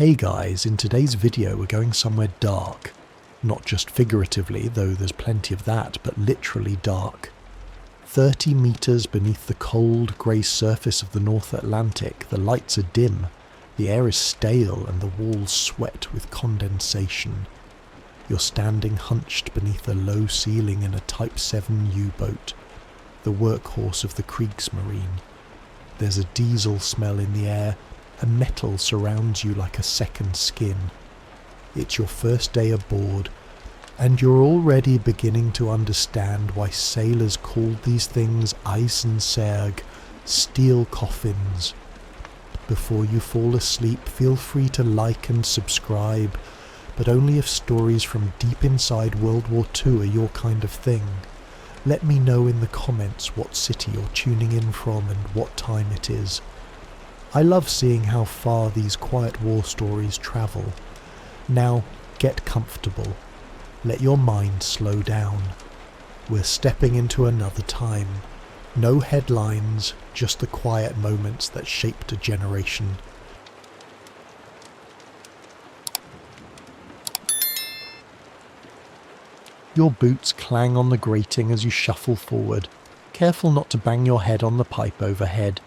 Hey guys, in today's video we're going somewhere dark. Not just figuratively, though there's plenty of that, but literally dark. 30 meters beneath the cold, grey surface of the North Atlantic, the lights are dim, the air is stale and the walls sweat with condensation. You're standing hunched beneath a low ceiling in a Type 7 U-boat, the workhorse of the Kriegsmarine. There's a diesel smell in the air, and metal surrounds you like a second skin. It's your first day aboard, and you're already beginning to understand why sailors called these things Eisensärg, steel coffins. Before you fall asleep, feel free to like and subscribe, but only if stories from deep inside World War II are your kind of thing. Let me know in the comments what city you're tuning in from and what time it is. I love seeing how far these quiet war stories travel. Now, get comfortable. Let your mind slow down. We're stepping into another time. No headlines, just the quiet moments that shaped a generation. Your boots clang on the grating as you shuffle forward. Careful not to bang your head on the pipe overhead.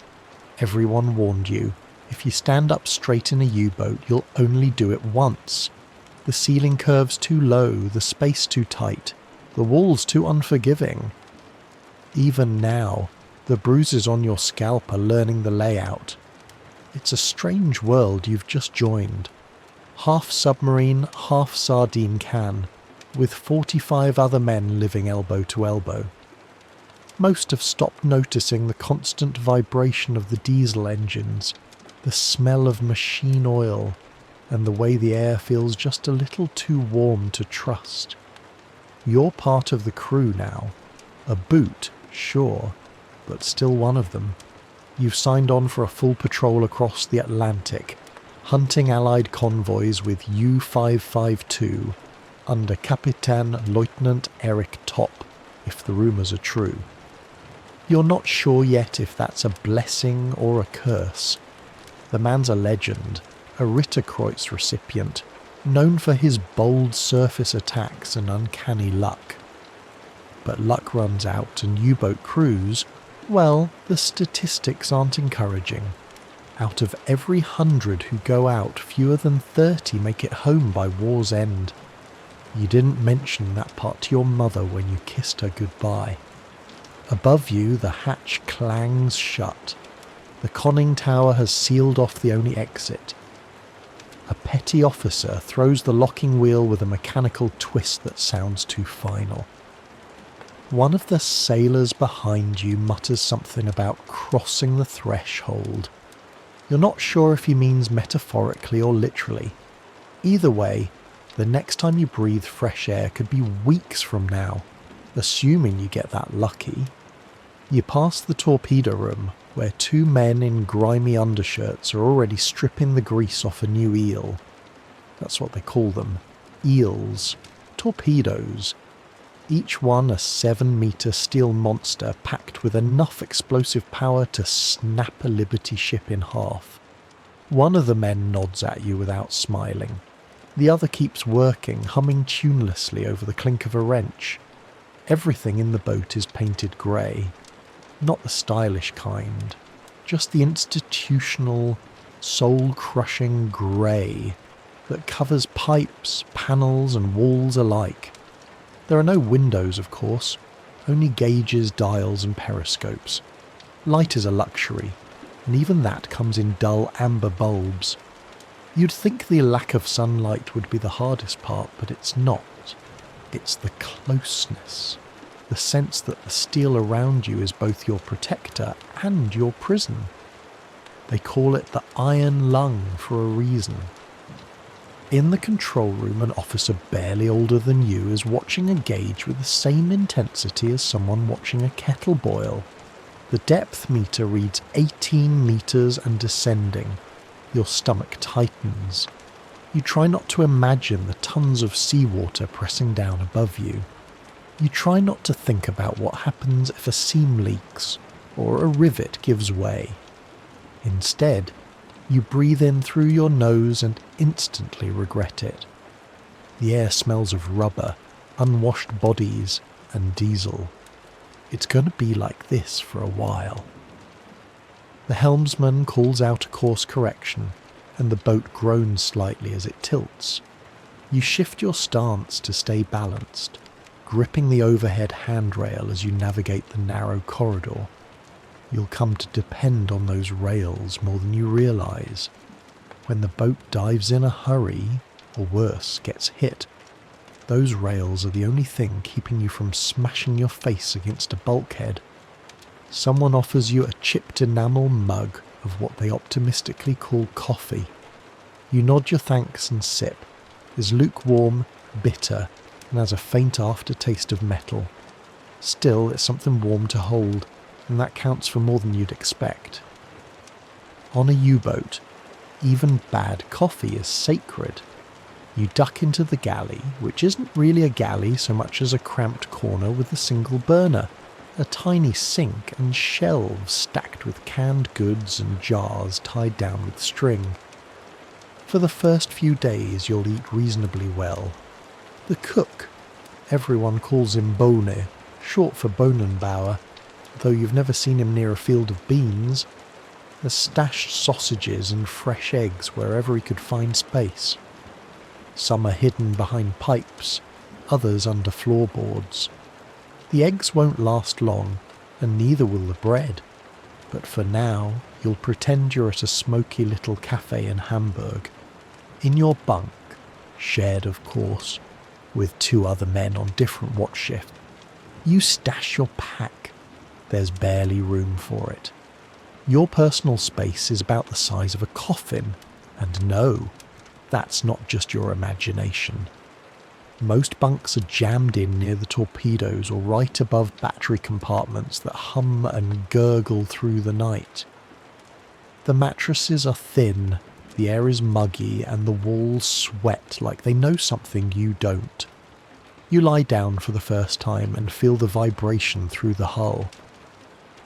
Everyone warned you. If you stand up straight in a U-boat, you'll only do it once. The ceiling curve's too low, the space too tight, the walls too unforgiving. Even now, the bruises on your scalp are learning the layout. It's a strange world you've just joined. Half submarine, half sardine can, with 45 other men living elbow to elbow. Most have stopped noticing the constant vibration of the diesel engines, the smell of machine oil, and the way the air feels just a little too warm to trust. You're part of the crew now. A boot, sure, but still one of them. You've signed on for a full patrol across the Atlantic, hunting Allied convoys with U-552 under Captain Lieutenant Eric Top, if the rumours are true. You're not sure yet if that's a blessing or a curse. The man's a legend, a Ritterkreuz recipient, known for his bold surface attacks and uncanny luck. But luck runs out and U-boat crews, well, the statistics aren't encouraging. Out of every 100 who go out, fewer than 30 make it home by war's end. You didn't mention that part to your mother when you kissed her goodbye. Above you, the hatch clangs shut. The conning tower has sealed off the only exit. A petty officer throws the locking wheel with a mechanical twist that sounds too final. One of the sailors behind you mutters something about crossing the threshold. You're not sure if he means metaphorically or literally. Either way, the next time you breathe fresh air could be weeks from now, assuming you get that lucky. You pass the torpedo room, where two men in grimy undershirts are already stripping the grease off a new eel. That's what they call them. Eels. Torpedoes. Each one a 7-meter steel monster packed with enough explosive power to snap a Liberty ship in half. One of the men nods at you without smiling. The other keeps working, humming tunelessly over the clink of a wrench. Everything in the boat is painted grey. Not the stylish kind, just the institutional, soul-crushing grey that covers pipes, panels and walls alike. There are no windows, of course, only gauges, dials and periscopes. Light is a luxury, and even that comes in dull amber bulbs. You'd think the lack of sunlight would be the hardest part, but it's not. It's the closeness. The sense that the steel around you is both your protector and your prison. They call it the iron lung for a reason. In the control room, an officer barely older than you is watching a gauge with the same intensity as someone watching a kettle boil. The depth meter reads 18 meters and descending. Your stomach tightens. You try not to imagine the tons of seawater pressing down above you. You try not to think about what happens if a seam leaks or a rivet gives way. Instead, You breathe in through your nose and instantly regret it. The air smells of rubber, unwashed bodies, and diesel. It's going to be like this for a while. The helmsman calls out a course correction, and the boat groans slightly as it tilts. You shift your stance to stay balanced, gripping the overhead handrail as you navigate the narrow corridor. You'll come to depend on those rails more than you realise. When the boat dives in a hurry, or worse, gets hit, those rails are the only thing keeping you from smashing your face against a bulkhead. Someone offers you a chipped enamel mug of what they optimistically call coffee. You nod your thanks and sip. It's lukewarm, bitter, and has a faint aftertaste of metal. Still, it's something warm to hold, and that counts for more than you'd expect. On a U-boat, even bad coffee is sacred. You duck into the galley, which isn't really a galley so much as a cramped corner with a single burner, a tiny sink and shelves stacked with canned goods and jars tied down with string. For the first few days you'll eat reasonably well. The cook, everyone calls him Bone, short for Bonenbauer, though you've never seen him near a field of beans, has stashed sausages and fresh eggs wherever he could find space. Some are hidden behind pipes, others under floorboards. The eggs won't last long, and neither will the bread. But for now, you'll pretend you're at a smoky little cafe in Hamburg. In your bunk, shared of course, with 2 other men on different watch shifts, you stash your pack. There's barely room for it. Your personal space is about the size of a coffin, and no, that's not just your imagination. Most bunks are jammed in near the torpedoes or right above battery compartments that hum and gurgle through the night. The mattresses are thin, the air is muggy, and the walls sweat like they know something you don't. You lie down for the first time and feel the vibration through the hull.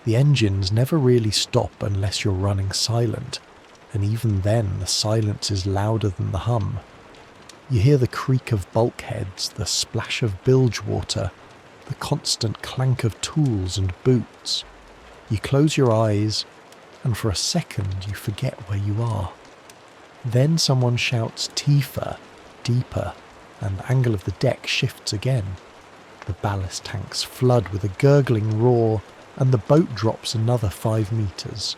The engines never really stop unless you're running silent, and even then the silence is louder than the hum. You hear the creak of bulkheads, the splash of bilge water, the constant clank of tools and boots. You close your eyes, and for a second you forget where you are. Then someone shouts "Tiefer," deeper, and the angle of the deck shifts again. The ballast tanks flood with a gurgling roar, and the boat drops another 5 meters.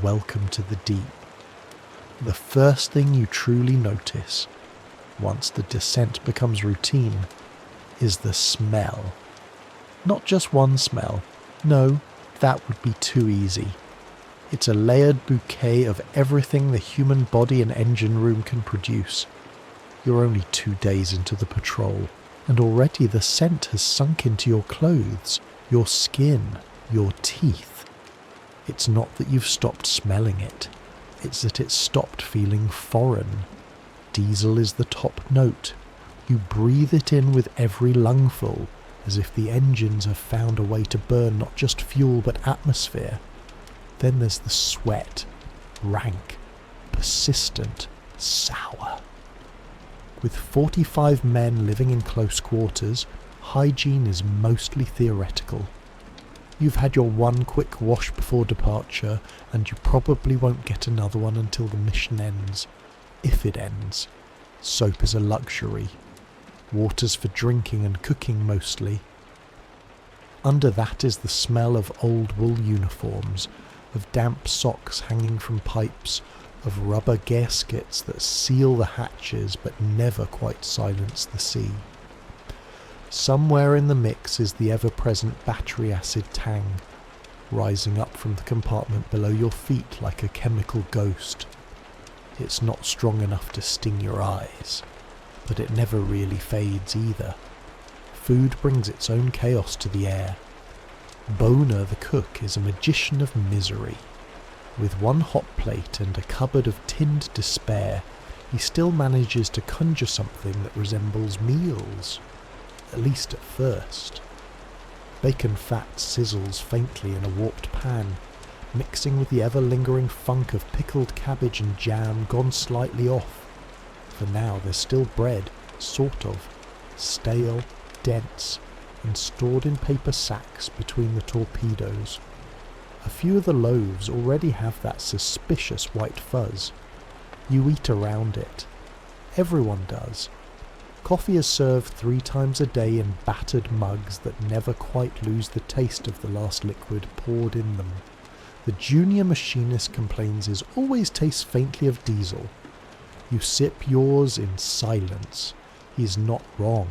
Welcome to the deep. The first thing you truly notice, once the descent becomes routine, is the smell. Not just one smell. No, that would be too easy. It's a layered bouquet of everything the human body and engine room can produce. You're only 2 days into the patrol, and already the scent has sunk into your clothes, your skin, your teeth. It's not that you've stopped smelling it, it's that it's stopped feeling foreign. Diesel is the top note. You breathe it in with every lungful, as if the engines have found a way to burn not just fuel but atmosphere. Then there's the sweat, rank, persistent, sour. With 45 men living in close quarters, hygiene is mostly theoretical. You've had your one quick wash before departure, and you probably won't get another one until the mission ends. If it ends. Soap is a luxury. Water's for drinking and cooking mostly. Under that is the smell of old wool uniforms, of damp socks hanging from pipes, of rubber gaskets that seal the hatches but never quite silence the sea. Somewhere in the mix is the ever-present battery acid tang, rising up from the compartment below your feet like a chemical ghost. It's not strong enough to sting your eyes, but it never really fades either. Food brings its own chaos to the air. Boner the cook is a magician of misery. With one hot plate and a cupboard of tinned despair, he still manages to conjure something that resembles meals, at least at first. Bacon fat sizzles faintly in a warped pan, mixing with the ever-lingering funk of pickled cabbage and jam gone slightly off. For now there's still bread, sort of, stale, dense, and stored in paper sacks between the torpedoes. A few of the loaves already have that suspicious white fuzz. You eat around it. Everyone does. Coffee is served 3 times a day in battered mugs that never quite lose the taste of the last liquid poured in them. The junior machinist complains his always tastes faintly of diesel. You sip yours in silence. He's not wrong.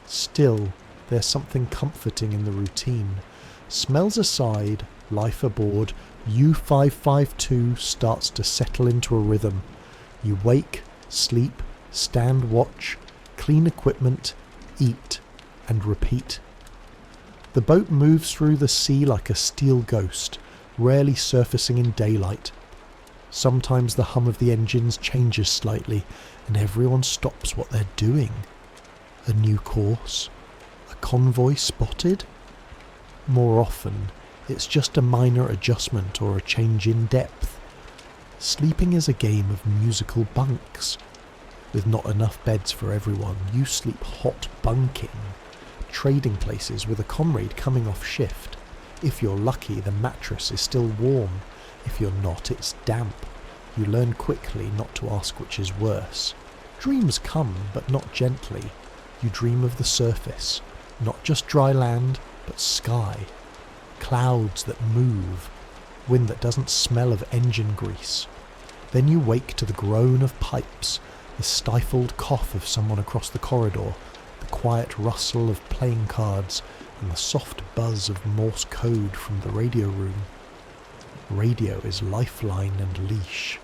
Still, there's something comforting in the routine. Smells aside, life aboard, U-552 starts to settle into a rhythm. You wake, sleep, stand watch, clean equipment, eat, and repeat. The boat moves through the sea like a steel ghost, rarely surfacing in daylight. Sometimes the hum of the engines changes slightly, and everyone stops what they're doing. A new course? A convoy spotted? More often, it's just a minor adjustment or a change in depth. Sleeping is a game of musical bunks. With not enough beds for everyone, you sleep hot bunking, trading places with a comrade coming off shift. If you're lucky, the mattress is still warm. If you're not, it's damp. You learn quickly not to ask which is worse. Dreams come, but not gently. You dream of the surface, not just dry land, but sky. Clouds that move, wind that doesn't smell of engine grease. Then you wake to the groan of pipes, the stifled cough of someone across the corridor, the quiet rustle of playing cards, and the soft buzz of Morse code from the radio room. Radio is lifeline and leash.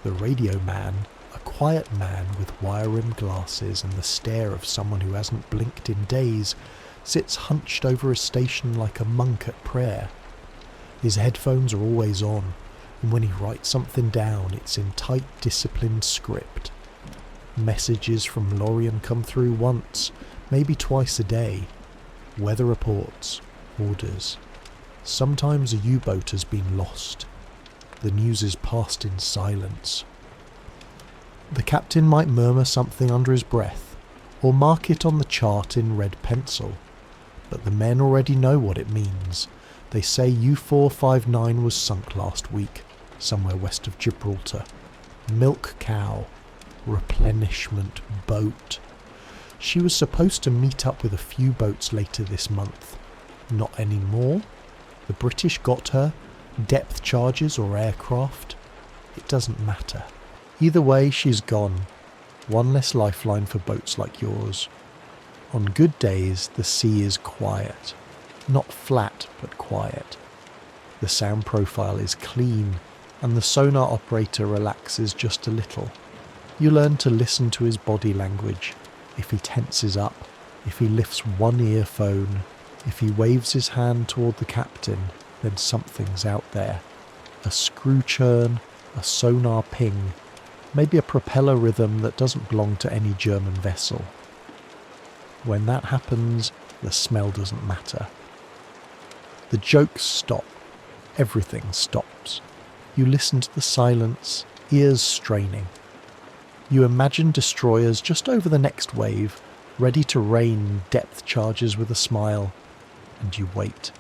The radio man, a quiet man with wire-rimmed glasses and the stare of someone who hasn't blinked in days, sits hunched over a station like a monk at prayer. His headphones are always on, and when he writes something down, it's in tight, disciplined script. Messages from Lorien come through once, maybe twice a day. Weather reports, orders. Sometimes a U-boat has been lost. The news is passed in silence. The captain might murmur something under his breath, or mark it on the chart in red pencil, but the men already know what it means. They say U-459 was sunk last week, somewhere west of Gibraltar. Milk cow. Replenishment boat. She was supposed to meet up with a few boats later this month. Not anymore. The British got her, depth charges or aircraft. It doesn't matter. Either way, she's gone. One less lifeline for boats like yours. On good days, the sea is quiet. Not flat, but quiet. The sound profile is clean, and the sonar operator relaxes just a little. You learn to listen to his body language. If he tenses up, if he lifts one earphone, if he waves his hand toward the captain, then something's out there. A screw churn, a sonar ping, maybe a propeller rhythm that doesn't belong to any German vessel. When that happens, the smell doesn't matter. The jokes stop. Everything stops. You listen to the silence, ears straining. You imagine destroyers just over the next wave, ready to rain depth charges with a smile, and you wait.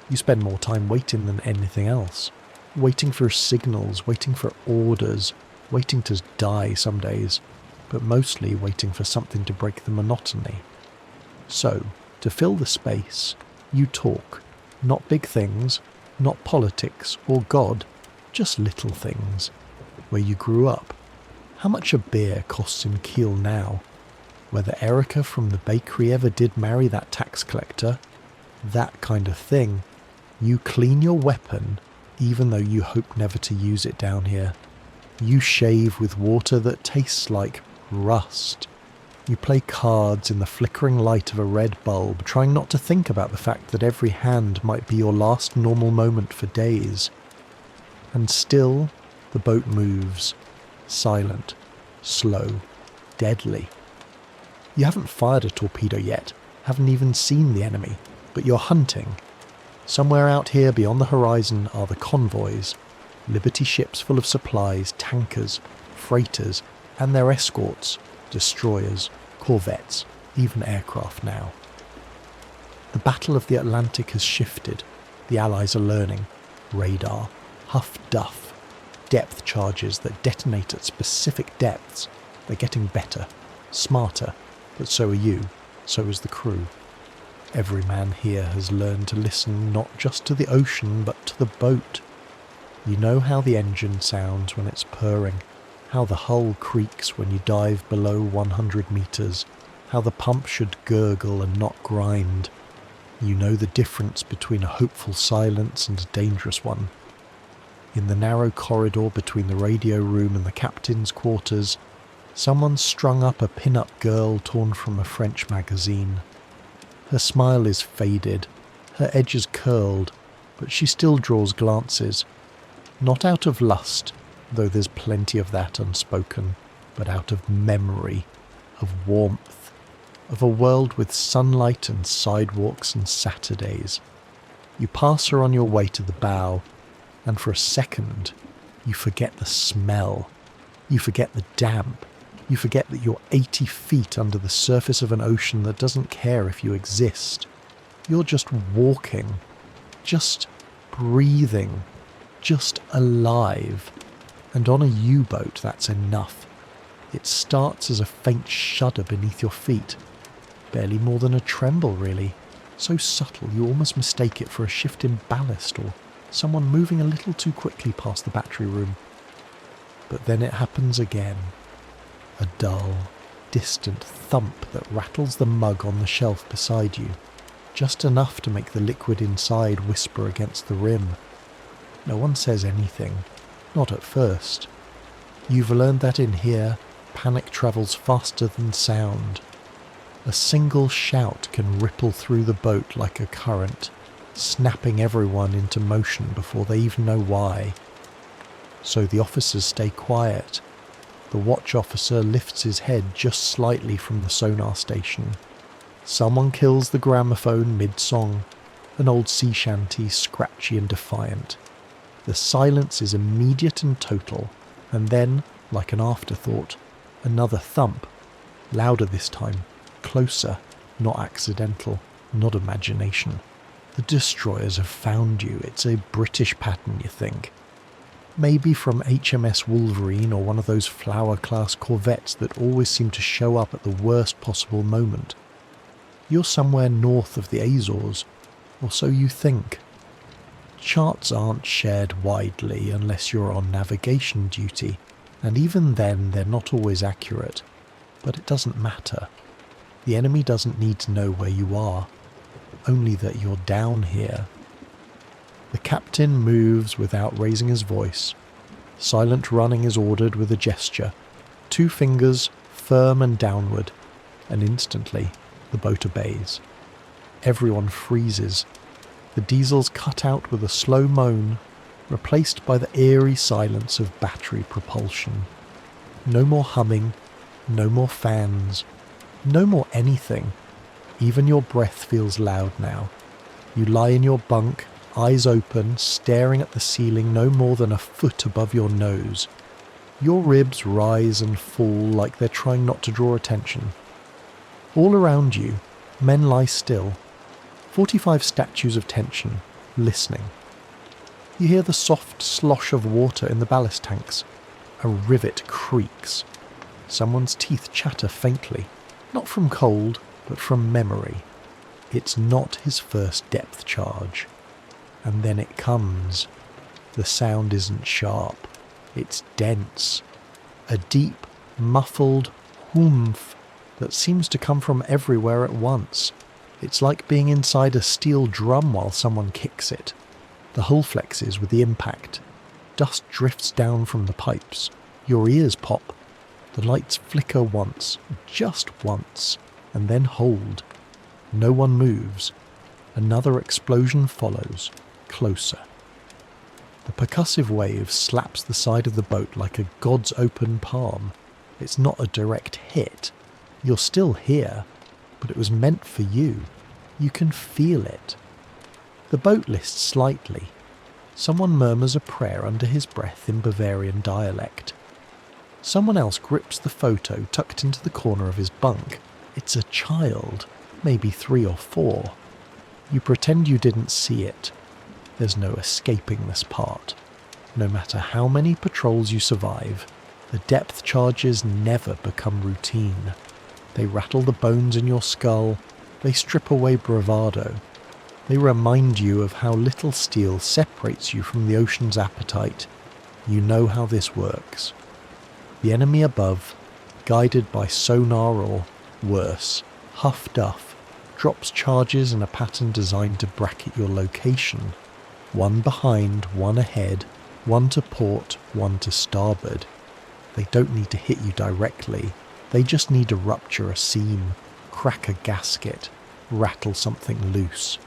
You spend more time waiting than anything else. Waiting for signals, waiting for orders, waiting to die some days, but mostly waiting for something to break the monotony. So, to fill the space, you talk. Not big things, not politics or God, just little things. Where you grew up. How much a beer costs in Kiel now? Whether Erica from the bakery ever did marry that tax collector? That kind of thing. You clean your weapon, even though you hope never to use it down here. You shave with water that tastes like rust. You play cards in the flickering light of a red bulb, trying not to think about the fact that every hand might be your last normal moment for days. And still, the boat moves. Silent, slow, deadly. You haven't fired a torpedo yet, haven't even seen the enemy, but you're hunting. Somewhere out here beyond the horizon are the convoys, Liberty ships full of supplies, tankers, freighters, and their escorts, destroyers, corvettes, even aircraft now. The Battle of the Atlantic has shifted. The Allies are learning. Radar, huff-duff, depth charges that detonate at specific depths. They're getting better, smarter, but so are you, so is the crew. Every man here has learned to listen not just to the ocean, but to the boat. You know how the engine sounds when it's purring, how the hull creaks when you dive below 100 metres, how the pump should gurgle and not grind. You know the difference between a hopeful silence and a dangerous one. In the narrow corridor between the radio room and the captain's quarters, someone's strung up a pin-up girl torn from a French magazine. Her smile is faded, her edges curled, but she still draws glances. Not out of lust, though there's plenty of that unspoken, but out of memory, of warmth, of a world with sunlight and sidewalks and Saturdays. You pass her on your way to the bow, and for a second, you forget the smell. You forget the damp. You forget that you're 80 feet under the surface of an ocean that doesn't care if you exist. You're just walking, just breathing, just alive. And on a U-boat, that's enough. It starts as a faint shudder beneath your feet. Barely more than a tremble, really. So subtle you almost mistake it for a shift in ballast or someone moving a little too quickly past the battery room. But then it happens again. A dull, distant thump that rattles the mug on the shelf beside you, just enough to make the liquid inside whisper against the rim. No one says anything, not at first. You've learned that in here, panic travels faster than sound. A single shout can ripple through the boat like a current, snapping everyone into motion before they even know why. So the officers stay quiet. The watch officer lifts his head just slightly from the sonar station. Someone kills the gramophone mid-song, an old sea shanty, scratchy and defiant. The silence is immediate and total, and then, like an afterthought, another thump, louder this time, closer, not accidental, not imagination. The destroyers have found you. It's a British pattern, you think. Maybe from HMS Wolverine or one of those Flower-class corvettes that always seem to show up at the worst possible moment. You're somewhere north of the Azores, or so you think. Charts aren't shared widely unless you're on navigation duty, and even then they're not always accurate. But it doesn't matter. The enemy doesn't need to know where you are, only that you're down here. The captain moves without raising his voice. Silent running is ordered with a gesture, 2 fingers firm and downward, and instantly the boat obeys. Everyone freezes. The diesels cut out with a slow moan, replaced by the eerie silence of battery propulsion. No more humming, no more fans, no more anything. Even your breath feels loud now. You lie in your bunk, eyes open, staring at the ceiling no more than a foot above your nose. Your ribs rise and fall like they're trying not to draw attention. All around you, men lie still. 45 statues of tension, listening. You hear the soft slosh of water in the ballast tanks. A rivet creaks. Someone's teeth chatter faintly, not from cold, but from memory. It's not his first depth charge. And then it comes. The sound isn't sharp. It's dense. A deep, muffled whoomph that seems to come from everywhere at once. It's like being inside a steel drum while someone kicks it. The hull flexes with the impact. Dust drifts down from the pipes. Your ears pop. The lights flicker once, just once, and then hold. No one moves. Another explosion follows, closer. The percussive wave slaps the side of the boat like a god's open palm. It's not a direct hit. You're still here, but it was meant for you. You can feel it. The boat lists slightly. Someone murmurs a prayer under his breath in Bavarian dialect. Someone else grips the photo tucked into the corner of his bunk. It's a child, maybe 3 or 4. You pretend you didn't see it. There's no escaping this part. No matter how many patrols you survive, the depth charges never become routine. They rattle the bones in your skull. They strip away bravado. They remind you of how little steel separates you from the ocean's appetite. You know how this works. The enemy above, guided by sonar or, worse, Huff Duff, drops charges in a pattern designed to bracket your location. One behind, one ahead, one to port, one to starboard. They don't need to hit you directly. They just need to rupture a seam, crack a gasket, rattle something loose.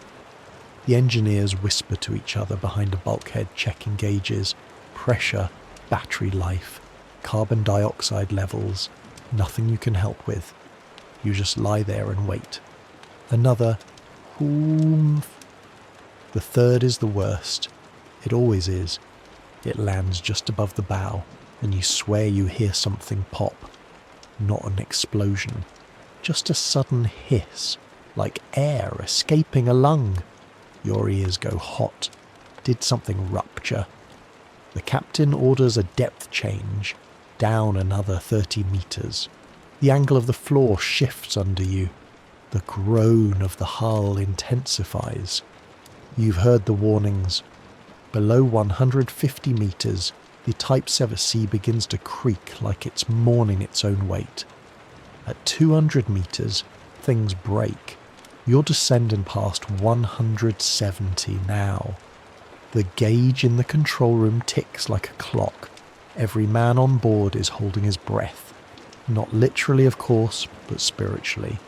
The engineers whisper to each other behind a bulkhead checking gauges, pressure, battery life, carbon dioxide levels, nothing you can help with. You just lie there and wait. Another whoomph. The third is the worst. It always is. It lands just above the bow, and you swear you hear something pop. Not an explosion. Just a sudden hiss, like air escaping a lung. Your ears go hot. Did something rupture? The captain orders a depth change, down another 30 meters. The angle of the floor shifts under you. The groan of the hull intensifies. You've heard the warnings. Below 150 meters, the Type 7C begins to creak like it's mourning its own weight. At 200 meters, things break. You're descending past 170 now. The gauge in the control room ticks like a clock. Every man on board is holding his breath. Not literally, of course, but spiritually.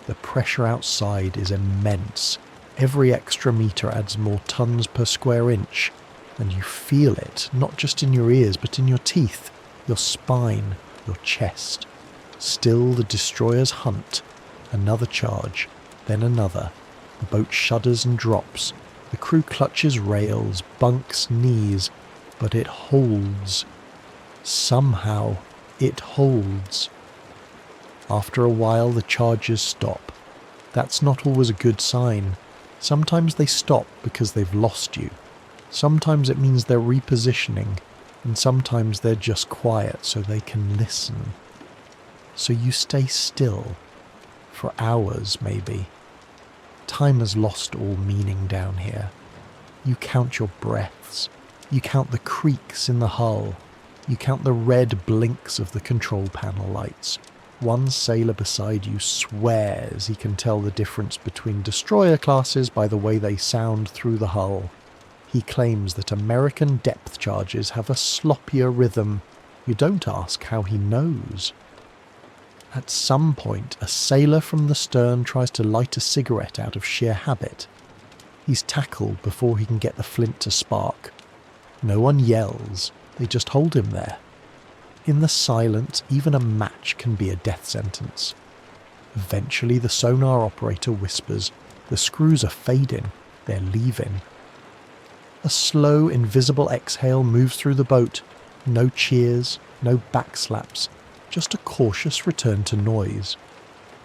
The pressure outside is immense. Every extra meter adds more tons per square inch, and you feel it, not just in your ears, but in your teeth, your spine, your chest. Still the destroyers hunt. Another charge, then another. The boat shudders and drops. The crew clutches rails, bunks, knees, but it holds. Somehow, it holds. After a while, the charges stop. That's not always a good sign. Sometimes they stop because they've lost you. Sometimes it means they're repositioning, and sometimes they're just quiet so they can listen. So you stay still. For hours, maybe. Time has lost all meaning down here. You count your breaths. You count the creaks in the hull. You count the red blinks of the control panel lights. One sailor beside you swears he can tell the difference between destroyer classes by the way they sound through the hull. He claims that American depth charges have a sloppier rhythm. You don't ask how he knows. At some point, a sailor from the stern tries to light a cigarette out of sheer habit. He's tackled before he can get the flint to spark. No one yells, they just hold him there. In the silence, even a match can be a death sentence. Eventually the sonar operator whispers, the screws are fading, they're leaving. A slow, invisible exhale moves through the boat. No cheers, no backslaps, just a cautious return to noise.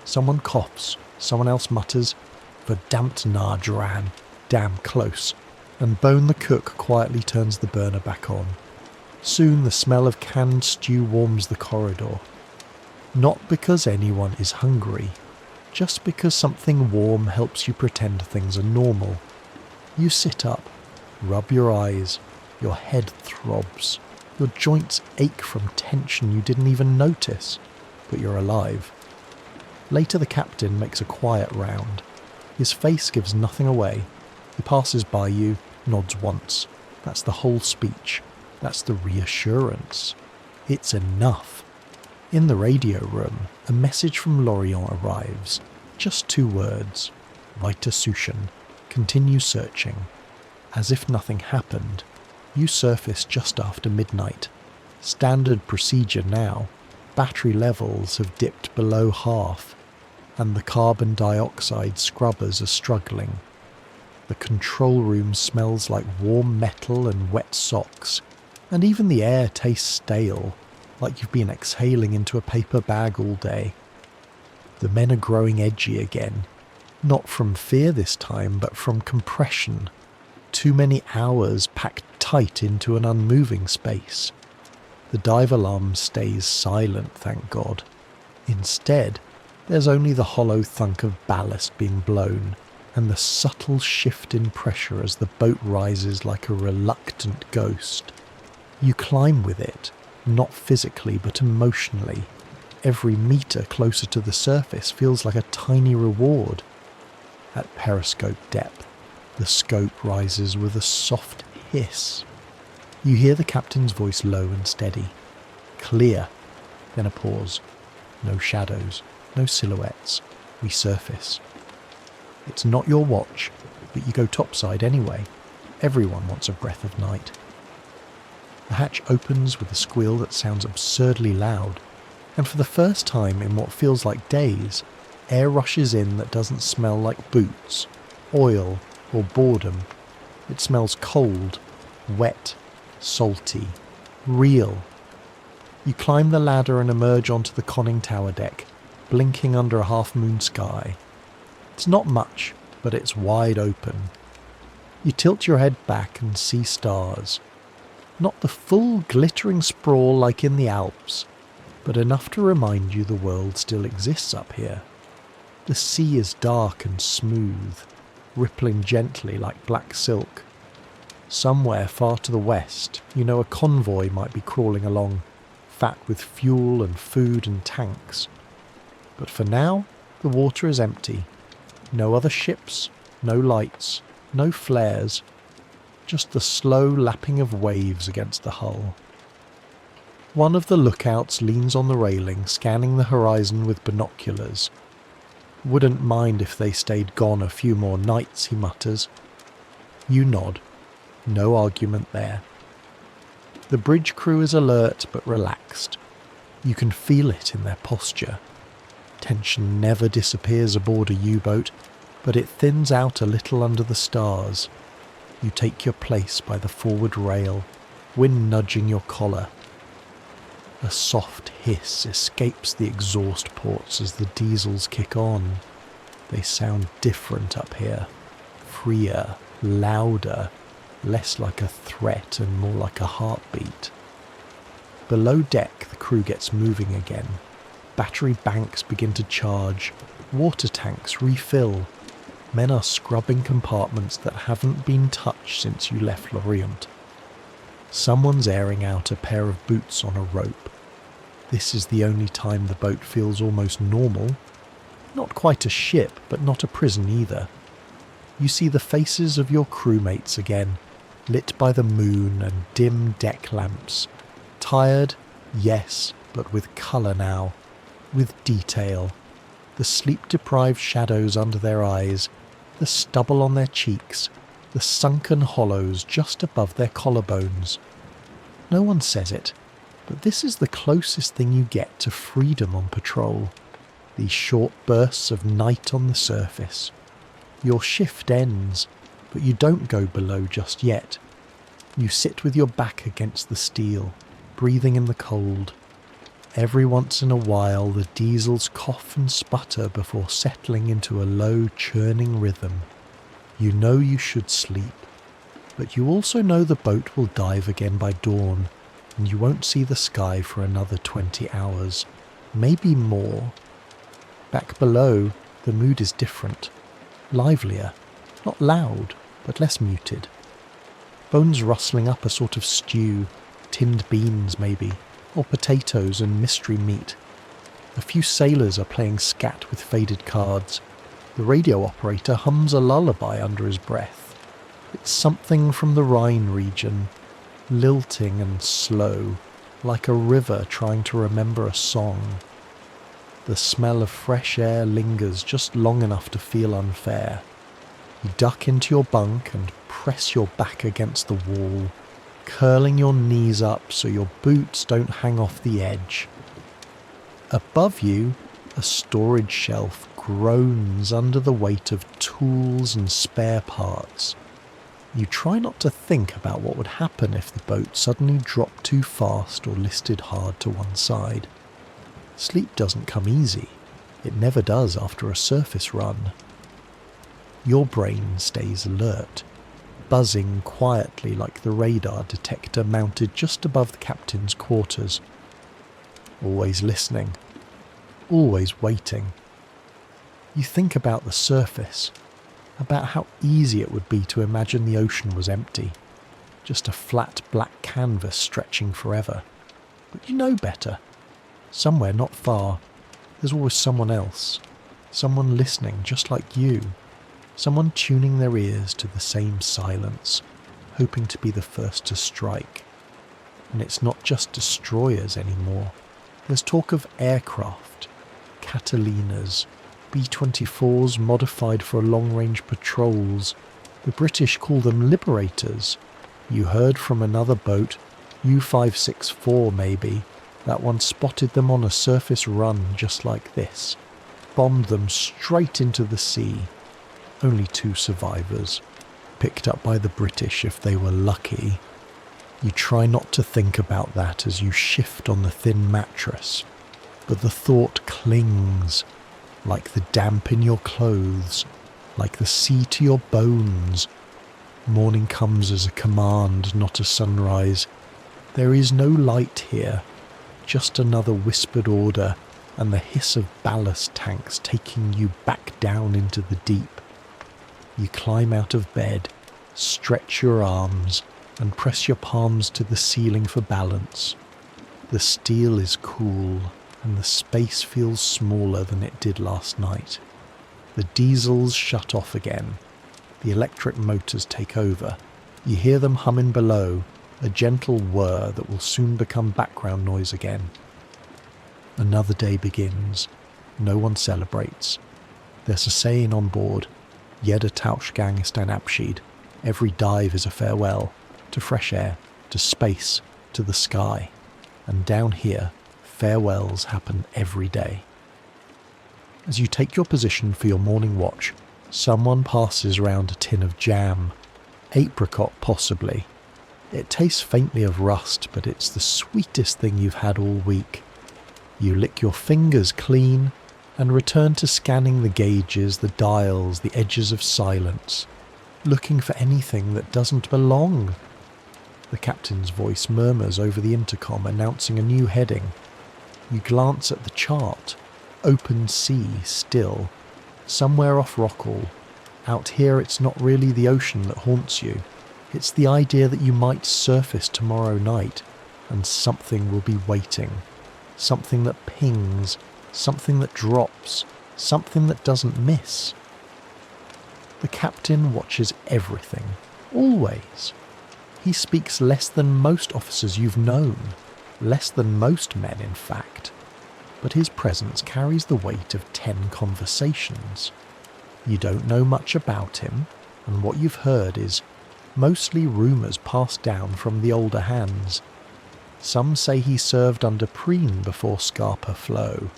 Someone coughs, someone else mutters, "Verdammt nah dran," damn close, and Bone the cook quietly turns the burner back on. Soon the smell of canned stew warms the corridor. Not because anyone is hungry, just because something warm helps you pretend things are normal. You sit up, rub your eyes, your head throbs. Your joints ache from tension you didn't even notice, but you're alive. Later the captain makes a quiet round. His face gives nothing away. He passes by you, nods once. That's the whole speech. That's the reassurance. It's enough. In the radio room, a message from Lorient arrives. Just 2 words. Weiter suchen. Continue searching. As if nothing happened. You surface just after midnight. Standard procedure now. Battery levels have dipped below half, and the carbon dioxide scrubbers are struggling. The control room smells like warm metal and wet socks, and even the air tastes stale, like you've been exhaling into a paper bag all day. The men are growing edgy again, not from fear this time, but from compression. Too many hours packed tight into an unmoving space. The dive alarm stays silent, thank God. Instead, there's only the hollow thunk of ballast being blown, and the subtle shift in pressure as the boat rises like a reluctant ghost. You climb with it, not physically but emotionally. Every metre closer to the surface feels like a tiny reward. At periscope depth, the scope rises with a soft hiss. You hear the captain's voice low and steady. Clear. Then a pause. No shadows, no silhouettes. We surface. It's not your watch, but you go topside anyway. Everyone wants a breath of night. The hatch opens with a squeal that sounds absurdly loud, and for the first time in what feels like days, air rushes in that doesn't smell like boots, oil, or boredom. It smells cold, wet, salty, real. You climb the ladder and emerge onto the conning tower deck, blinking under a half-moon sky. It's not much, but it's wide open. You tilt your head back and see stars. Not the full glittering sprawl like in the Alps, but enough to remind you the world still exists up here. The sea is dark and smooth, rippling gently like black silk. Somewhere far to the west, you know a convoy might be crawling along, fat with fuel and food and tanks. But for now, the water is empty. No other ships, no lights, no flares, just the slow lapping of waves against the hull. One of the lookouts leans on the railing, scanning the horizon with binoculars. Wouldn't mind if they stayed gone a few more nights, he mutters. You nod. No argument there. The bridge crew is alert but relaxed. You can feel it in their posture. Tension never disappears aboard a U-boat, but it thins out a little under the stars. You take your place by the forward rail, wind nudging your collar. A soft hiss escapes the exhaust ports as the diesels kick on. They sound different up here. Freer, louder, less like a threat and more like a heartbeat. Below deck, the crew gets moving again. Battery banks begin to charge. Water tanks refill. Men are scrubbing compartments that haven't been touched since you left Lorient. Someone's airing out a pair of boots on a rope. This is the only time the boat feels almost normal. Not quite a ship, but not a prison either. You see the faces of your crewmates again, lit by the moon and dim deck lamps. Tired, yes, but with colour now, with detail. The sleep-deprived shadows under their eyes, the stubble on their cheeks, the sunken hollows just above their collarbones. No one says it, but this is the closest thing you get to freedom on patrol. These short bursts of night on the surface. Your shift ends, but you don't go below just yet. You sit with your back against the steel, breathing in the cold. Every once in a while the diesels cough and sputter before settling into a low churning rhythm. You know you should sleep, but you also know the boat will dive again by dawn, and you won't see the sky for another 20 hours, maybe more. Back below, the mood is different, livelier, not loud, but less muted. Bones rustling up a sort of stew, tinned beans maybe, or potatoes and mystery meat. A few sailors are playing scat with faded cards. The radio operator hums a lullaby under his breath. It's something from the Rhine region, lilting and slow, like a river trying to remember a song. The smell of fresh air lingers just long enough to feel unfair. You duck into your bunk and press your back against the wall, curling your knees up so your boots don't hang off the edge. Above you, a storage shelf groans under the weight of tools and spare parts. You try not to think about what would happen if the boat suddenly dropped too fast or listed hard to one side. Sleep doesn't come easy. It never does after a surface run. Your brain stays alert, buzzing quietly like the radar detector mounted just above the captain's quarters. Always listening, always waiting. You think about the surface, about how easy it would be to imagine the ocean was empty, just a flat black canvas stretching forever. But you know better. Somewhere not far, there's always someone else, someone listening just like you, someone tuning their ears to the same silence, hoping to be the first to strike. And it's not just destroyers anymore. There's talk of aircraft, Catalinas, B-24s modified for long-range patrols. The British call them liberators. You heard from another boat, U-564 maybe, that one spotted them on a surface run just like this, bombed them straight into the sea. Only 2 survivors, picked up by the British if they were lucky. You try not to think about that as you shift on the thin mattress, but the thought clings, like the damp in your clothes, like the sea to your bones. Morning comes as a command, not a sunrise. There is no light here, just another whispered order and the hiss of ballast tanks taking you back down into the deep. You climb out of bed, stretch your arms, and press your palms to the ceiling for balance. The steel is cool, and the space feels smaller than it did last night. The diesels shut off again. The electric motors take over. You hear them humming below, a gentle whir that will soon become background noise again. Another day begins. No one celebrates. There's a saying on board, Jeder Tauchgang ist ein Abschied. Every dive is a farewell, to fresh air, to space, to the sky. And down here, farewells happen every day. As you take your position for your morning watch, someone passes around a tin of jam. Apricot, possibly. It tastes faintly of rust, but it's the sweetest thing you've had all week. You lick your fingers clean and return to scanning the gauges, the dials, the edges of silence, looking for anything that doesn't belong. The captain's voice murmurs over the intercom, announcing a new heading. You glance at the chart. Open sea still. Somewhere off Rockall. Out here it's not really the ocean that haunts you. It's the idea that you might surface tomorrow night, and something will be waiting. Something that pings, something that drops, something that doesn't miss. The captain watches everything, always. He speaks less than most officers you've known, less than most men in fact, but his presence carries the weight of 10 conversations. You don't know much about him, and what you've heard is mostly rumours passed down from the older hands. Some say he served under Preen before Scarpa Flow.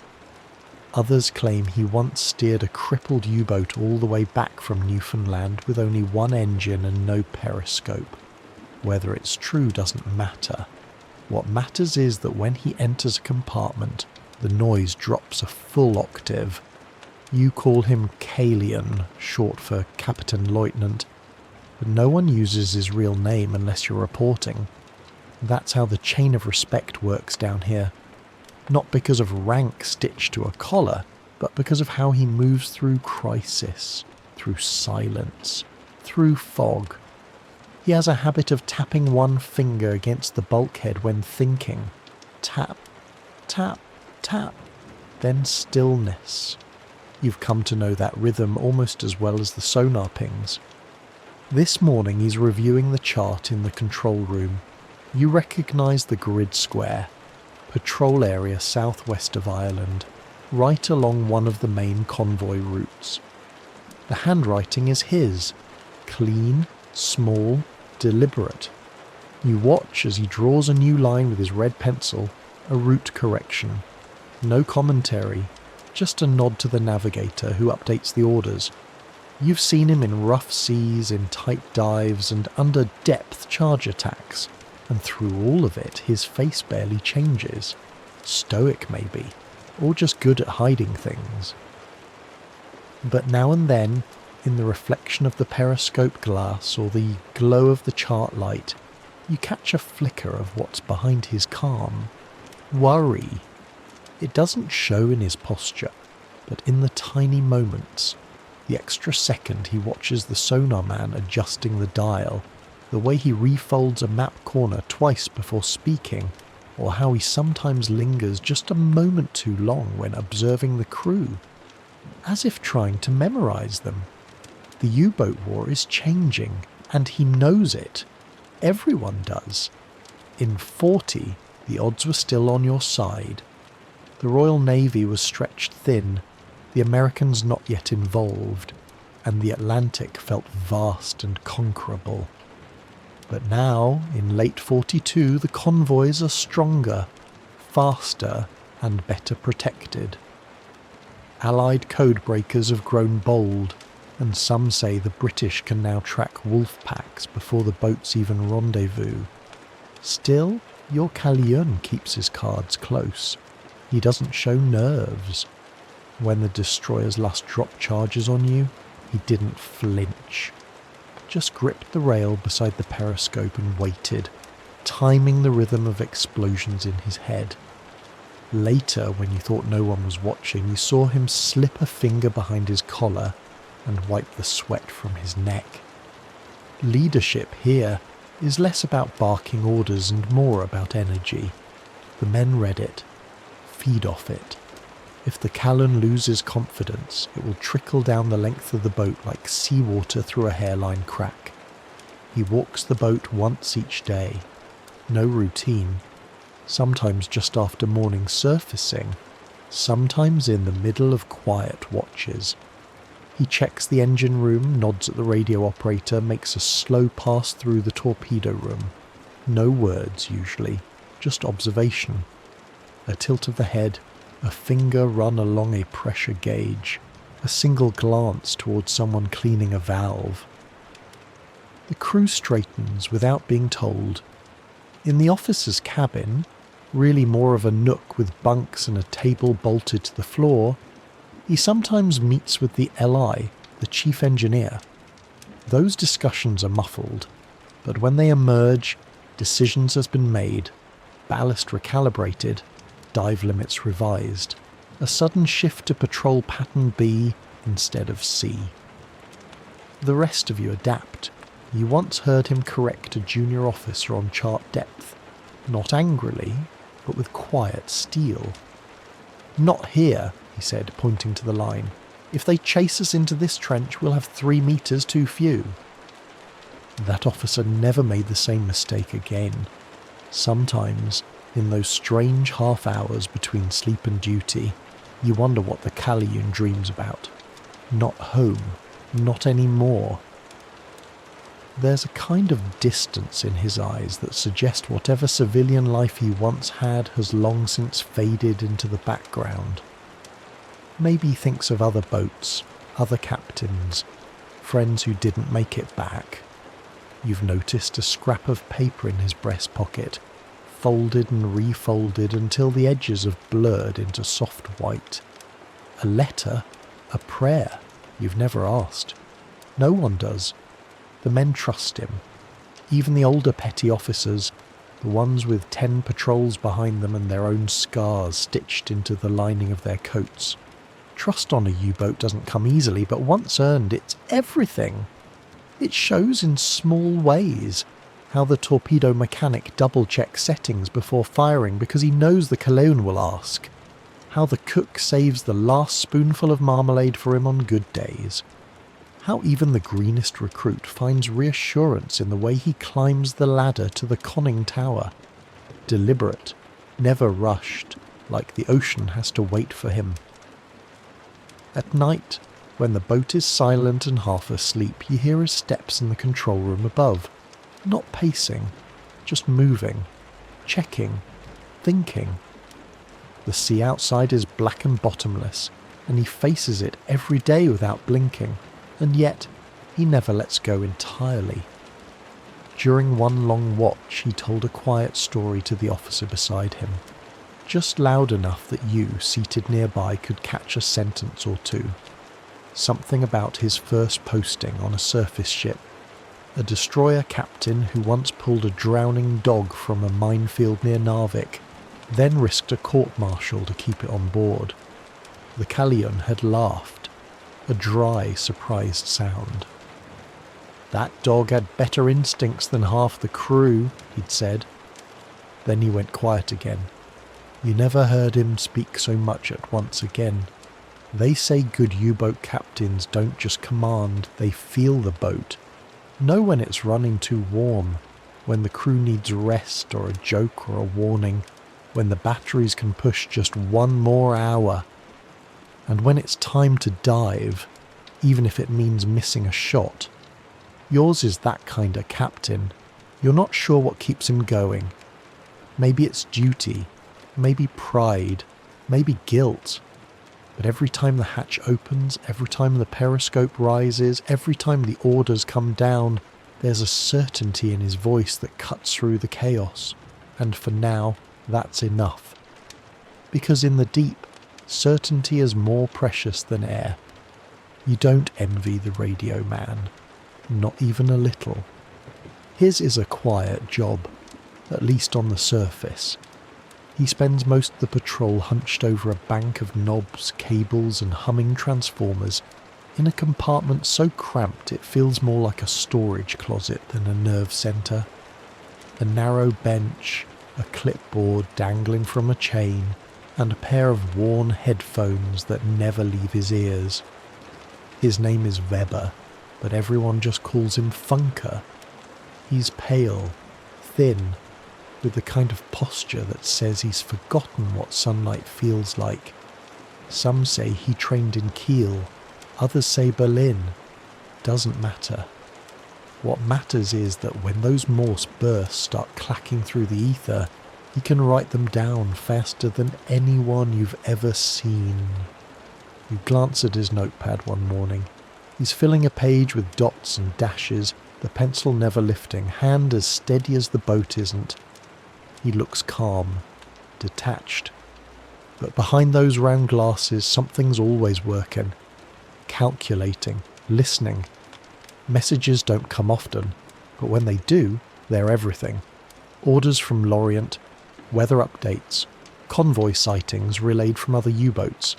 Others claim he once steered a crippled U-boat all the way back from Newfoundland with only one engine and no periscope. Whether it's true doesn't matter. What matters is that when he enters a compartment, the noise drops a full octave. You call him Kalian, short for Captain Lieutenant, but no one uses his real name unless you're reporting. That's how the chain of respect works down here. Not because of rank stitched to a collar, but because of how he moves through crisis, through silence, through fog. He has a habit of tapping one finger against the bulkhead when thinking. Tap, tap, tap, then stillness. You've come to know that rhythm almost as well as the sonar pings. This morning he's reviewing the chart in the control room. You recognise the grid square. Patrol area southwest of Ireland, right along one of the main convoy routes. The handwriting is his, clean, small, deliberate. You watch as he draws a new line with his red pencil, a route correction. No commentary, just a nod to the navigator who updates the orders. You've seen him in rough seas, in tight dives, and under depth charge attacks, and through all of it his face barely changes. Stoic maybe, or just good at hiding things. But now and then, in the reflection of the periscope glass or the glow of the chart light, you catch a flicker of what's behind his calm. Worry. It doesn't show in his posture, but in the tiny moments, the extra second he watches the sonar man adjusting the dial, the way he refolds a map corner twice before speaking, or how he sometimes lingers just a moment too long when observing the crew, as if trying to memorize them. The U-boat war is changing, and he knows it. Everyone does. In 40, the odds were still on your side. The Royal Navy was stretched thin, the Americans not yet involved, and the Atlantic felt vast and conquerable. But now, in late 42, the convoys are stronger, faster, and better protected. Allied codebreakers have grown bold, and some say the British can now track wolf packs before the boats even rendezvous. Still, your Callion keeps his cards close. He doesn't show nerves. When the destroyer's last drop charges on you, he didn't flinch. Just gripped the rail beside the periscope and waited, timing the rhythm of explosions in his head. Later, when you thought no one was watching, you saw him slip a finger behind his collar and wipe the sweat from his neck. Leadership here is less about barking orders and more about energy. The men read it. Feed off it. If the Callan loses confidence, it will trickle down the length of the boat like seawater through a hairline crack. He walks the boat once each day. No routine. Sometimes just after morning surfacing. Sometimes in the middle of quiet watches. He checks the engine room, nods at the radio operator, makes a slow pass through the torpedo room. No words usually, just observation. A tilt of the head, a finger run along a pressure gauge, a single glance towards someone cleaning a valve. The crew straightens without being told. In the officer's cabin, really more of a nook with bunks and a table bolted to the floor, he sometimes meets with the LI, the chief engineer. Those discussions are muffled, but when they emerge, decisions has been made, ballast recalibrated, dive limits revised, a sudden shift to patrol pattern B instead of C. The rest of you adapt. You once heard him correct a junior officer on chart depth, not angrily, but with quiet steel. "Not here," he said, pointing to the line. "If they chase us into this trench, we'll have 3 meters too few." That officer never made the same mistake again. Sometimes, in those strange half hours between sleep and duty, you wonder what the Callion dreams about. Not home, not anymore. There's a kind of distance in his eyes that suggests whatever civilian life he once had has long since faded into the background. Maybe he thinks of other boats, other captains, friends who didn't make it back. You've noticed a scrap of paper in his breast pocket, folded and refolded until the edges have blurred into soft white. A letter, a prayer, you've never asked. No one does. The men trust him. Even the older petty officers, the ones with 10 patrols behind them and their own scars stitched into the lining of their coats. Trust on a U-boat doesn't come easily, but once earned, it's everything. It shows in small ways. How the torpedo mechanic double-checks settings before firing because he knows the Cologne will ask. How the cook saves the last spoonful of marmalade for him on good days. How even the greenest recruit finds reassurance in the way he climbs the ladder to the conning tower. Deliberate, never rushed, like the ocean has to wait for him. At night, when the boat is silent and half asleep, you hear his steps in the control room above. Not pacing, just moving, checking, thinking. The sea outside is black and bottomless, and he faces it every day without blinking, and yet he never lets go entirely. During one long watch, he told a quiet story to the officer beside him, just loud enough that you, seated nearby, could catch a sentence or two. Something about his first posting on a surface ship, a destroyer captain who once pulled a drowning dog from a minefield near Narvik, then risked a court-martial to keep it on board. The Callion had laughed, a dry, surprised sound. "That dog had better instincts than half the crew," he'd said. Then he went quiet again. You never heard him speak so much at once again. They say good U-boat captains don't just command, they feel the boat. Know when it's running too warm, when the crew needs rest or a joke or a warning, when the batteries can push just one more hour. And when it's time to dive, even if it means missing a shot. Yours is that kind of captain. You're not sure what keeps him going. Maybe it's duty, maybe pride, maybe guilt. But every time the hatch opens, every time the periscope rises, every time the orders come down, there's a certainty in his voice that cuts through the chaos. And for now, that's enough. Because in the deep, certainty is more precious than air. You don't envy the radio man. Not even a little. His is a quiet job, at least on the surface. He spends most of the patrol hunched over a bank of knobs, cables and humming transformers in a compartment so cramped it feels more like a storage closet than a nerve centre. A narrow bench, a clipboard dangling from a chain, and a pair of worn headphones that never leave his ears. His name is Weber, but everyone just calls him Funker. He's pale, thin, with the kind of posture that says he's forgotten what sunlight feels like. Some say he trained in Kiel, others say Berlin. Doesn't matter. What matters is that when those Morse bursts start clacking through the ether, he can write them down faster than anyone you've ever seen. You glance at his notepad one morning. He's filling a page with dots and dashes, the pencil never lifting, hand as steady as the boat isn't. He looks calm, detached. But behind those round glasses, something's always working. Calculating, listening. Messages don't come often, but when they do, they're everything. Orders from Lorient, weather updates, convoy sightings relayed from other U-boats.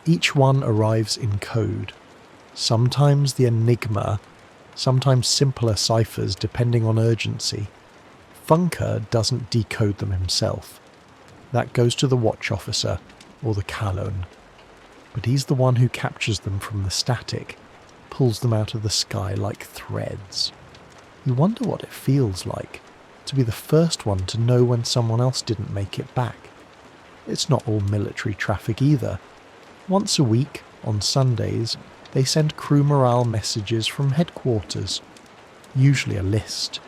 Each one arrives in code. Sometimes the Enigma, sometimes simpler ciphers depending on urgency. Funker doesn't decode them himself. That goes to the watch officer or the Calon. But he's the one who captures them from the static, pulls them out of the sky like threads. You wonder what it feels like to be the first one to know when someone else didn't make it back. It's not all military traffic either. Once a week, on Sundays, they send crew morale messages from headquarters. Usually a list.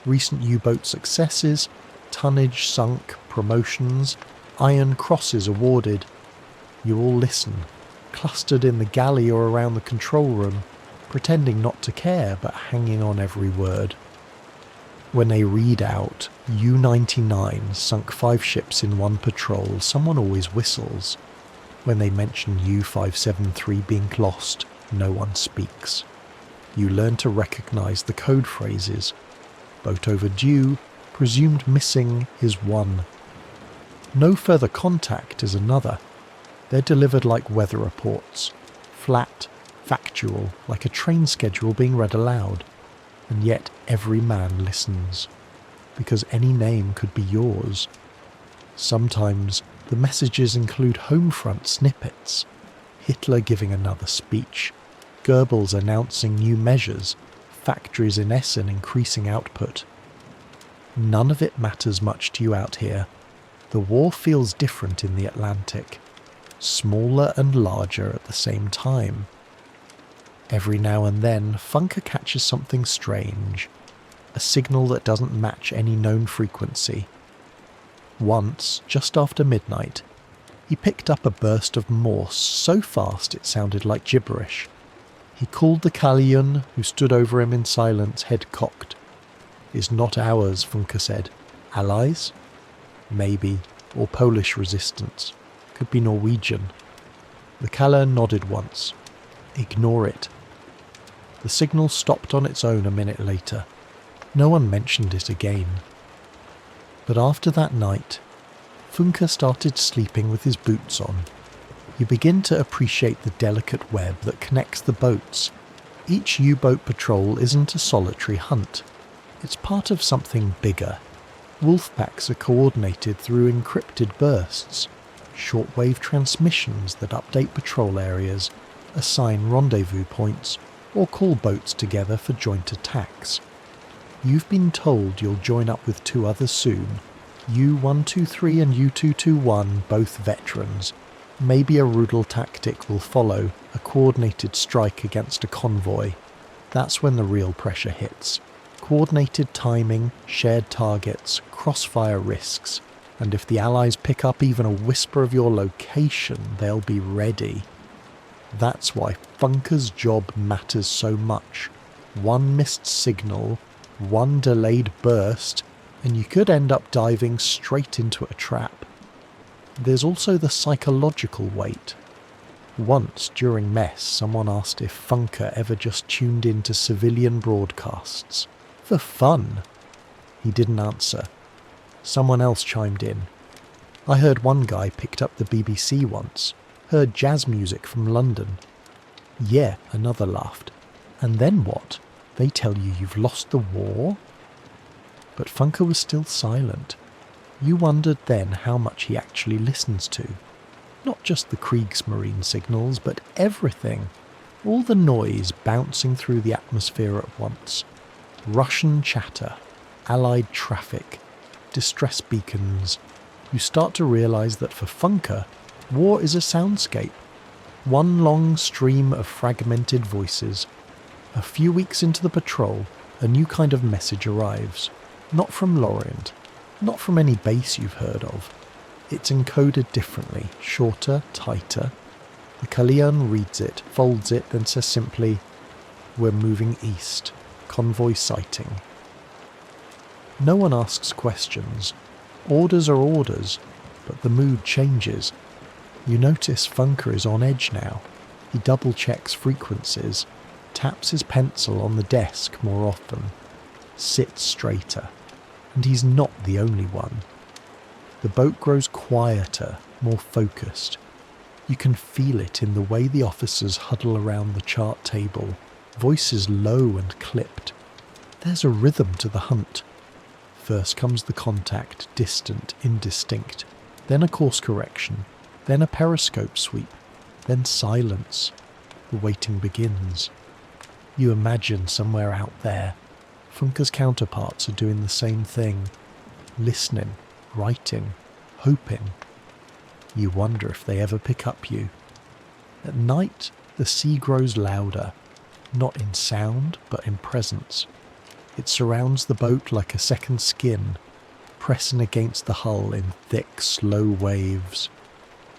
Recent U-boat successes, tonnage sunk, promotions, iron crosses awarded. You all listen, clustered in the galley or around the control room, pretending not to care but hanging on every word. When they read out, U-99 sunk 5 ships in one patrol, someone always whistles. When they mention U-573 being lost, no one speaks. You learn to recognise the code phrases. Boat overdue, presumed missing is one. No further contact is another. They're delivered like weather reports, flat, factual, like a train schedule being read aloud. And yet every man listens, because any name could be yours. Sometimes the messages include homefront snippets. Hitler giving another speech, Goebbels announcing new measures, factories in Essen increasing output. None of it matters much to you out here. The war feels different in the Atlantic, smaller and larger at the same time. Every now and then, Funker catches something strange, a signal that doesn't match any known frequency. Once, just after midnight, He picked up a burst of Morse so fast it sounded like gibberish. He called the Kallion, who stood over him in silence, head cocked. "Is not ours," Funke said. "Allies? Maybe. Or Polish resistance. Could be Norwegian." The Kallion nodded once. "Ignore it." The signal stopped on its own a minute later. No one mentioned it again. But after that night, Funke started sleeping with his boots on. You begin to appreciate the delicate web that connects the boats. Each U-boat patrol isn't a solitary hunt. It's part of something bigger. Wolf packs are coordinated through encrypted bursts, shortwave transmissions that update patrol areas, assign rendezvous points, or call boats together for joint attacks. You've been told you'll join up with 2 others soon. U-123 and U-221, both veterans. Maybe a Rudel tactic will follow, a coordinated strike against a convoy. That's when the real pressure hits. Coordinated timing, shared targets, crossfire risks, and if the Allies pick up even a whisper of your location, they'll be ready. That's why Funke's job matters so much. One missed signal, one delayed burst, and you could end up diving straight into a trap. There's also the psychological weight. Once, during mess, someone asked if Funke ever just tuned into civilian broadcasts. For fun. He didn't answer. Someone else chimed in. I heard one guy picked up the BBC once. Heard jazz music from London. Yeah, another laughed. And then what? They tell you you've lost the war? But Funke was still silent. You wondered then how much he actually listens to. Not just the Kriegsmarine signals, but everything. All the noise bouncing through the atmosphere at once. Russian chatter, Allied traffic, distress beacons. You start to realise that for Funke, war is a soundscape. One long stream of fragmented voices. A few weeks into the patrol, a new kind of message arrives. Not from Lorient, not from any base you've heard of. It's encoded differently, shorter, tighter. The Kallion reads it, folds it, then says simply, "We're moving east. Convoy sighting." No one asks questions. Orders are orders, but the mood changes. You notice Funke is on edge now. He double-checks frequencies, taps his pencil on the desk more often, sits straighter. And he's not the only one. The boat grows quieter, more focused. You can feel it in the way the officers huddle around the chart table, voices low and clipped. There's a rhythm to the hunt. First comes the contact, distant, indistinct, then a course correction, then a periscope sweep, then silence. The waiting begins. You imagine somewhere out there, Funke's counterparts are doing the same thing, listening, writing, hoping. You wonder if they ever pick up you. At night, the sea grows louder, not in sound, but in presence. It surrounds the boat like a second skin, pressing against the hull in thick, slow waves.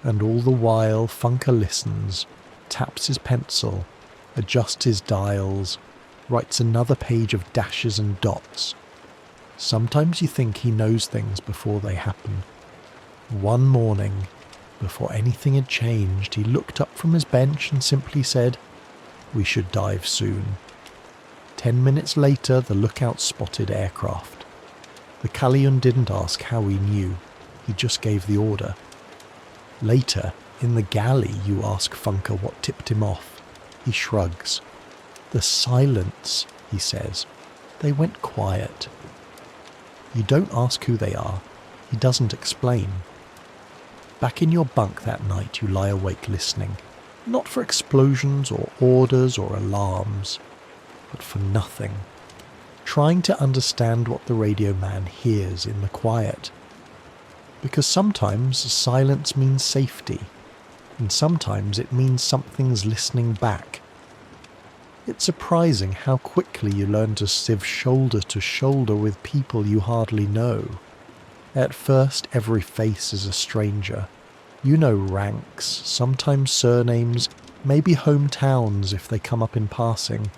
And all the while, Funke listens, taps his pencil, adjusts his dials, writes another page of dashes and dots. Sometimes you think he knows things before they happen. One morning, before anything had changed, he looked up from his bench and simply said, "We should dive soon." 10 minutes later, the lookout spotted aircraft. The Kallion didn't ask how he knew, he just gave the order. Later, in the galley, you ask Funke what tipped him off. He shrugs. "The silence," he says. "They went quiet." You don't ask who they are. He doesn't explain. Back in your bunk that night, you lie awake listening. Not for explosions or orders or alarms, but for nothing. Trying to understand what the radio man hears in the quiet. Because sometimes silence means safety, and sometimes it means something's listening back. It's surprising how quickly you learn to sieve shoulder to shoulder with people you hardly know. At first, every face is a stranger. You know ranks, sometimes surnames, maybe hometowns if they come up in passing.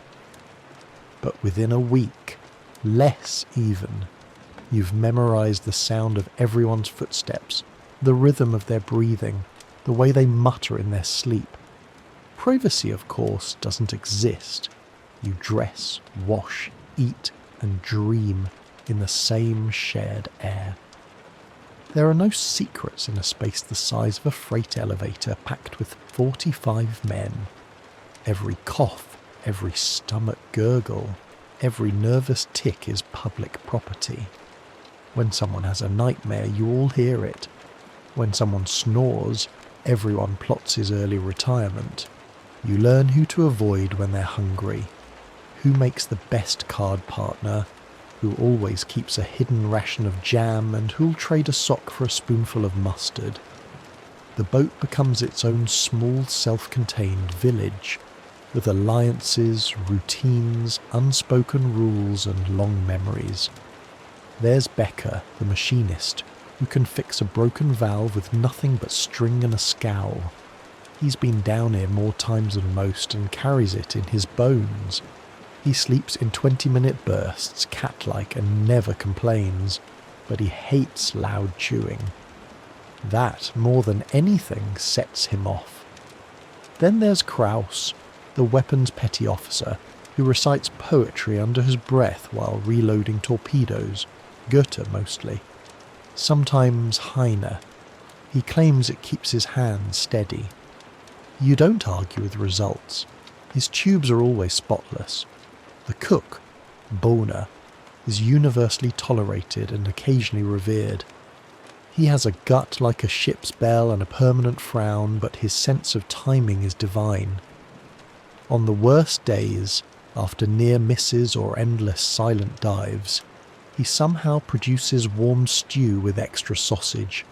But within a week, less even, you've memorized the sound of everyone's footsteps, the rhythm of their breathing, the way they mutter in their sleep. Privacy, of course, doesn't exist. You dress, wash, eat, and dream in the same shared air. There are no secrets in a space the size of a freight elevator packed with 45 men. Every cough, every stomach gurgle, every nervous tick is public property. When someone has a nightmare, you all hear it. When someone snores, everyone plots his early retirement. You learn who to avoid when they're hungry, who makes the best card partner, who always keeps a hidden ration of jam, and who'll trade a sock for a spoonful of mustard. The boat becomes its own small self-contained village, with alliances, routines, unspoken rules and long memories. There's Becca, the machinist, who can fix a broken valve with nothing but string and a scowl. He's been down here more times than most and carries it in his bones. He sleeps in 20-minute bursts, cat-like, and never complains, but he hates loud chewing. That, more than anything, sets him off. Then there's Kraus, the weapons petty officer, who recites poetry under his breath while reloading torpedoes, Goethe mostly. Sometimes Heine. He claims it keeps his hands steady. You don't argue with results. His tubes are always spotless. The cook, Bona, is universally tolerated and occasionally revered. He has a gut like a ship's bell and a permanent frown, but his sense of timing is divine. On the worst days, after near misses or endless silent dives, he somehow produces warm stew with extra sausage,